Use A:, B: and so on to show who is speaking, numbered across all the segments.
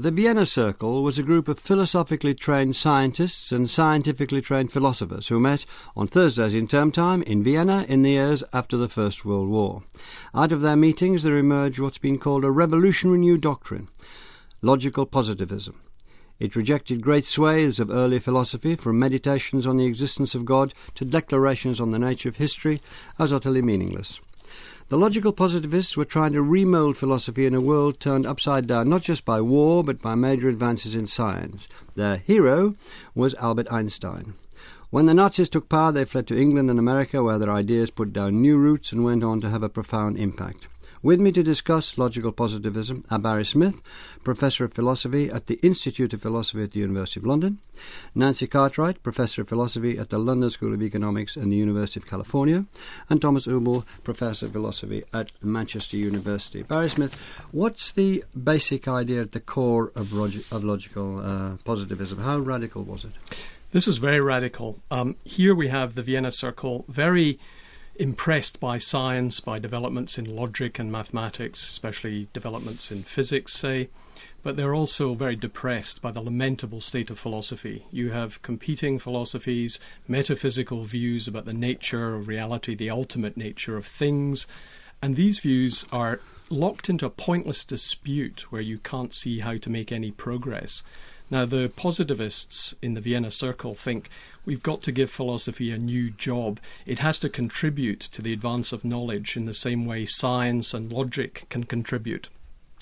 A: The Vienna Circle was a group of philosophically trained scientists and scientifically trained philosophers who met on Thursdays in term time in Vienna in the years after the First World War. Out of their meetings there emerged what's been called a revolutionary new doctrine, logical positivism. It rejected great swathes of early philosophy, from meditations on the existence of God to declarations on the nature of history, as utterly meaningless. The logical positivists were trying to remould philosophy in a world turned upside down not just by war but by major advances in science. Their hero was Albert Einstein. When the Nazis took power, they fled to England and America, where their ideas put down new roots and went on to have a profound impact. With me to discuss logical positivism are Barry Smith, Professor of Philosophy at the Institute of Philosophy at the University of London, Nancy Cartwright, Professor of Philosophy at the London School of Economics and the University of California, and Thomas Ubel, Professor of Philosophy at Manchester University. Barry Smith, what's the basic idea at the core of logical positivism? How radical was it?
B: This was very radical. Here we have the Vienna Circle, very impressed by science, by developments in logic and mathematics, especially developments in physics, say, but they're also very depressed by the lamentable state of philosophy. You have competing philosophies, metaphysical views about the nature of reality, the ultimate nature of things, and these views are locked into a pointless dispute where you can't see how to make any progress. Now, the positivists in the Vienna Circle think we've got to give philosophy a new job. It has to contribute to the advance of knowledge in the same way science and logic can contribute.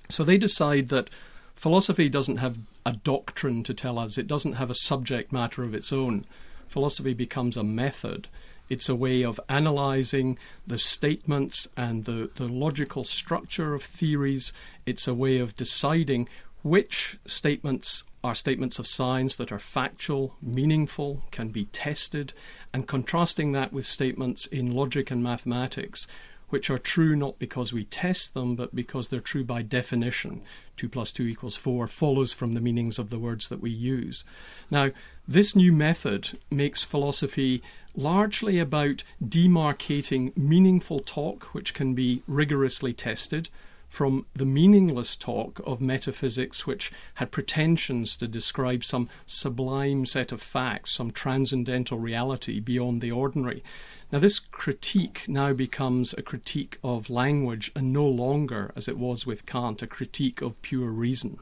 B: So they decide that philosophy doesn't have a doctrine to tell us. It doesn't have a subject matter of its own. Philosophy becomes a method. It's a way of analysing the statements and the logical structure of theories. It's a way of deciding which statements are statements of science that are factual, meaningful, can be tested, and contrasting that with statements in logic and mathematics, which are true not because we test them, but because they're true by definition. 2 + 2 = 4 follows from the meanings of the words that we use. Now, this new method makes philosophy largely about demarcating meaningful talk, which can be rigorously tested, from the meaningless talk of metaphysics, which had pretensions to describe some sublime set of facts, some transcendental reality beyond the ordinary. Now, this critique now becomes a critique of language and no longer, as it was with Kant, a critique of pure reason.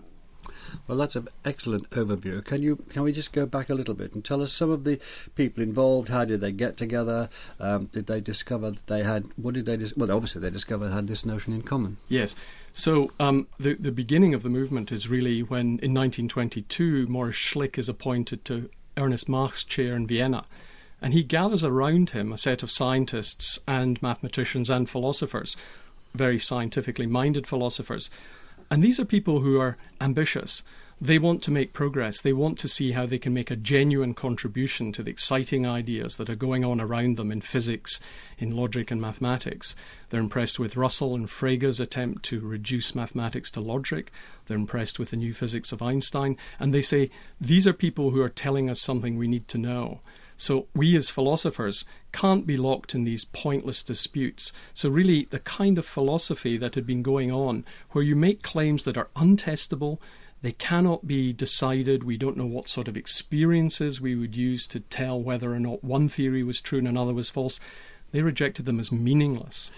A: Well, that's an excellent overview. Can we just go back a little bit and tell us some of the people involved? How did they get together? Did they discover that they had? Well, obviously they discovered they had this notion in common.
B: Yes. So the beginning of the movement is really when, in 1922, Morris Schlick is appointed to Ernst Mach's chair in Vienna, and he gathers around him a set of scientists and mathematicians and philosophers, very scientifically minded philosophers. And these are people who are ambitious. They want to make progress. They want to see how they can make a genuine contribution to the exciting ideas that are going on around them in physics, in logic and mathematics. They're impressed with Russell and Frege's attempt to reduce mathematics to logic. They're impressed with the new physics of Einstein. And they say, these are people who are telling us something we need to know. So we as philosophers can't be locked in these pointless disputes. So really the kind of philosophy that had been going on, where you make claims that are untestable, they cannot be decided, we don't know what sort of experiences we would use to tell whether or not one theory was true and another was false, they rejected them as meaningless.